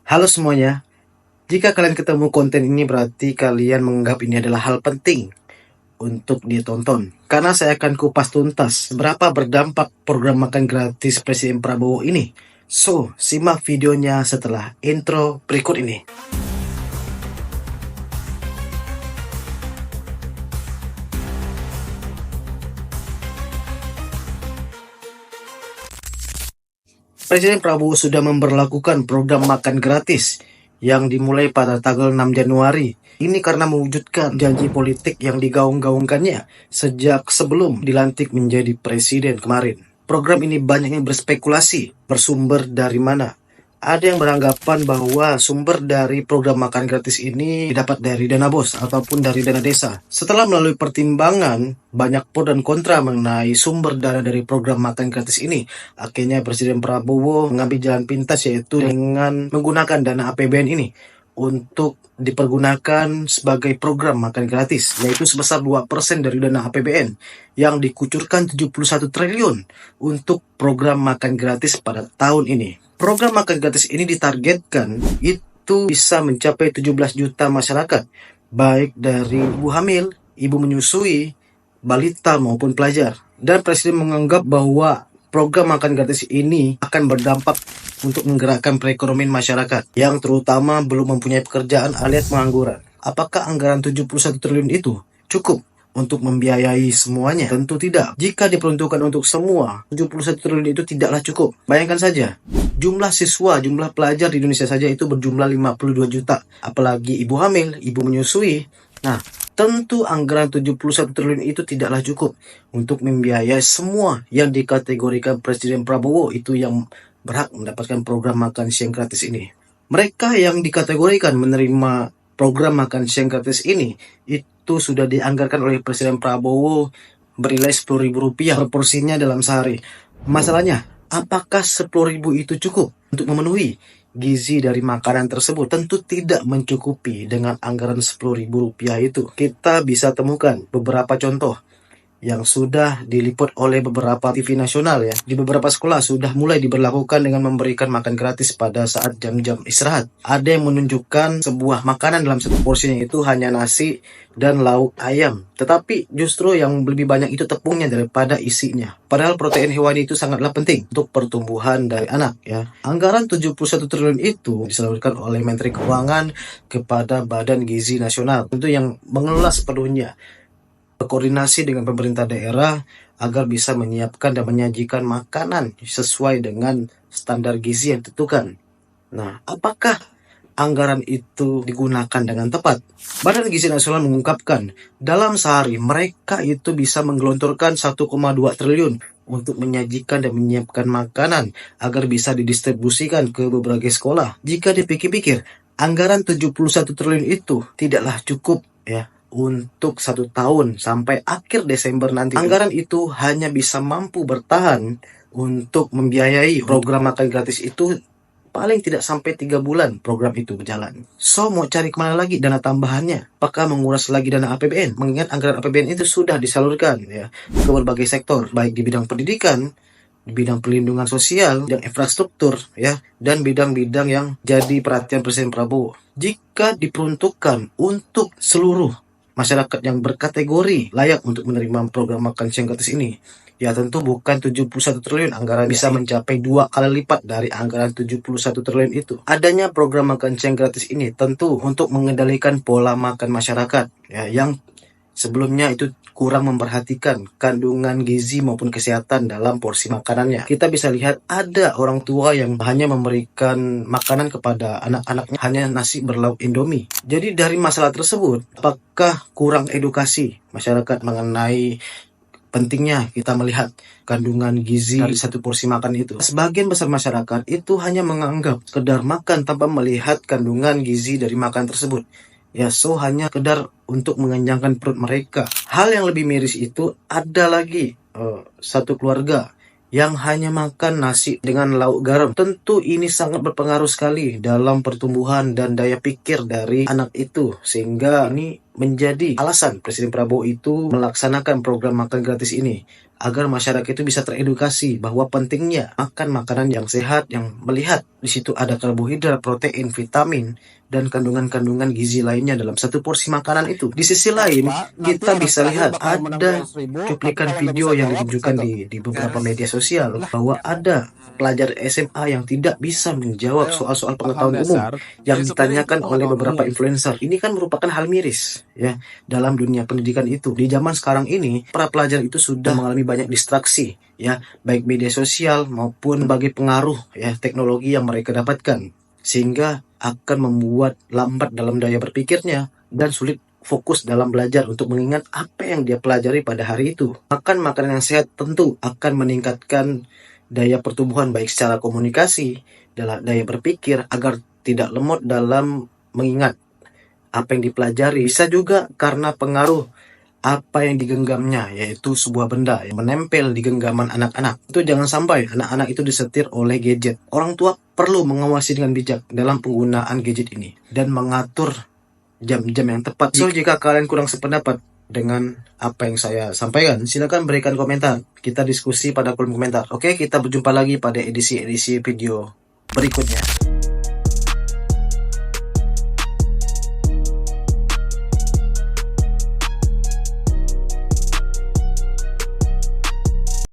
Halo semuanya, jika kalian ketemu konten ini berarti kalian menganggap ini adalah hal penting untuk ditonton. Karena saya akan kupas tuntas seberapa berdampak program makan gratis Presiden Prabowo ini. So, simak videonya setelah intro berikut ini. Presiden Prabowo sudah memberlakukan program makan gratis yang dimulai pada tanggal 6 Januari. Ini karena mewujudkan janji politik yang digaung-gaungkannya sejak sebelum dilantik menjadi presiden kemarin. Program ini banyak yang berspekulasi bersumber dari mana. Ada yang beranggapan bahwa sumber dari program makan gratis ini didapat dari dana BOS ataupun dari dana desa. Setelah melalui pertimbangan banyak pro dan kontra mengenai sumber dana dari program makan gratis ini, akhirnya Presiden Prabowo mengambil jalan pintas yaitu dengan menggunakan dana APBN ini untuk dipergunakan sebagai program makan gratis, yaitu sebesar 2% dari dana APBN yang dikucurkan 71 triliun untuk program makan gratis pada tahun ini. Program makan gratis ini ditargetkan itu bisa mencapai 17 juta masyarakat, baik dari ibu hamil, ibu menyusui, balita maupun pelajar. Dan Presiden menganggap bahwa program makan gratis ini akan berdampak untuk menggerakkan perekonomian masyarakat yang terutama belum mempunyai pekerjaan alias pengangguran. Apakah anggaran 71 triliun itu cukup untuk membiayai semuanya? Tentu tidak. Jika diperuntukkan untuk semua, 71 triliun itu tidaklah cukup. Bayangkan saja, jumlah siswa, jumlah pelajar di Indonesia saja itu berjumlah 52 juta. Apalagi ibu hamil, ibu menyusui. Nah, tentu anggaran 71 triliun itu tidaklah cukup untuk membiayai semua yang dikategorikan Presiden Prabowo itu yang berhak mendapatkan program makan siang gratis ini. Mereka yang dikategorikan menerima program makan siang gratis ini itu sudah dianggarkan oleh Presiden Prabowo bernilai Rp10.000 per porsinya dalam sehari. Masalahnya, apakah 10.000 itu cukup untuk memenuhi gizi dari makanan tersebut? Tentu tidak mencukupi dengan anggaran Rp10.000 itu. Kita bisa temukan beberapa contoh yang sudah diliput oleh beberapa TV nasional ya. Di beberapa sekolah sudah mulai diberlakukan dengan memberikan makan gratis pada saat jam-jam istirahat. Ada yang menunjukkan sebuah makanan dalam satu porsinya itu hanya nasi dan lauk ayam. Tetapi justru yang lebih banyak itu tepungnya daripada isinya. Padahal protein hewani itu sangatlah penting untuk pertumbuhan dari anak ya. Anggaran 71 triliun itu disalurkan oleh Menteri Keuangan kepada Badan Gizi Nasional. Tentu yang mengelola sepenuhnya, berkoordinasi dengan pemerintah daerah agar bisa menyiapkan dan menyajikan makanan sesuai dengan standar gizi yang ditentukan. Nah, apakah anggaran itu digunakan dengan tepat? Badan Gizi Nasional mengungkapkan, dalam sehari mereka itu bisa menggelontorkan 1,2 triliun untuk menyajikan dan menyiapkan makanan agar bisa didistribusikan ke berbagai sekolah. Jika dipikir-pikir, anggaran 71 triliun itu tidaklah cukup ya untuk 1 tahun sampai akhir Desember nanti. Anggaran itu hanya bisa mampu bertahan untuk membiayai program makan gratis itu paling tidak sampai 3 bulan program itu berjalan. So, mau cari kemana lagi dana tambahannya? Apakah menguras lagi dana APBN? Mengingat anggaran APBN itu sudah disalurkan ya ke berbagai sektor, baik di bidang pendidikan, di bidang perlindungan sosial, bidang infrastruktur ya, dan bidang-bidang yang jadi perhatian Presiden Prabowo. Jika diperuntukkan untuk seluruh masyarakat yang berkategori layak untuk menerima program makan siang gratis ini, ya tentu bukan 71 triliun, anggaran bisa mencapai 2 kali lipat dari anggaran 71 triliun itu. Adanya program makan siang gratis ini tentu untuk mengendalikan pola makan masyarakat ya, yang sebelumnya itu kurang memperhatikan kandungan gizi maupun kesehatan dalam porsi makanannya. Kita bisa lihat ada orang tua yang hanya memberikan makanan kepada anak-anaknya hanya nasi berlauk Indomie. Jadi dari masalah tersebut, apakah kurang edukasi masyarakat mengenai pentingnya kita melihat kandungan gizi dari satu porsi makan itu? Sebagian besar masyarakat itu hanya menganggap sekedar makan tanpa melihat kandungan gizi dari makan tersebut. Ya, so hanya sekedar untuk mengenyangkan perut mereka. Hal yang lebih miris itu ada lagi satu keluarga yang hanya makan nasi dengan lauk garam. Tentu ini sangat berpengaruh sekali dalam pertumbuhan dan daya pikir dari anak itu, sehingga ini menjadi alasan Presiden Prabowo itu melaksanakan program makan gratis ini agar masyarakat itu bisa teredukasi bahwa pentingnya makan makanan yang sehat, yang melihat di situ ada karbohidrat, protein, vitamin, dan kandungan-kandungan gizi lainnya dalam satu porsi makanan itu. Di sisi lain, kita bisa lihat ada cuplikan video yang ditunjukkan di beberapa media sosial bahwa ada pelajar SMA yang tidak bisa menjawab soal-soal pengetahuan umum yang ditanyakan oleh beberapa influencer. Ini kan merupakan hal miris ya dalam dunia pendidikan itu. Di zaman sekarang ini, para pelajar itu sudah mengalami banyak distraksi ya, baik media sosial maupun bagi pengaruh ya teknologi yang mereka dapatkan, sehingga akan membuat lambat dalam daya berpikirnya dan sulit fokus dalam belajar untuk mengingat apa yang dia pelajari pada hari itu. Makan makanan yang sehat tentu akan meningkatkan daya pertumbuhan baik secara komunikasi, dalam daya berpikir agar tidak lemot dalam mengingat apa yang dipelajari. Bisa juga karena pengaruh apa yang digenggamnya, yaitu sebuah benda yang menempel di genggaman anak-anak. Itu jangan sampai anak-anak itu disetir oleh gadget. Orang tua perlu mengawasi dengan bijak dalam penggunaan gadget ini dan mengatur jam-jam yang tepat. So, jika kalian kurang sependapat dengan apa yang saya sampaikan, silakan berikan komentar. Kita diskusi pada kolom komentar. Oke, kita berjumpa lagi pada edisi-edisi video berikutnya.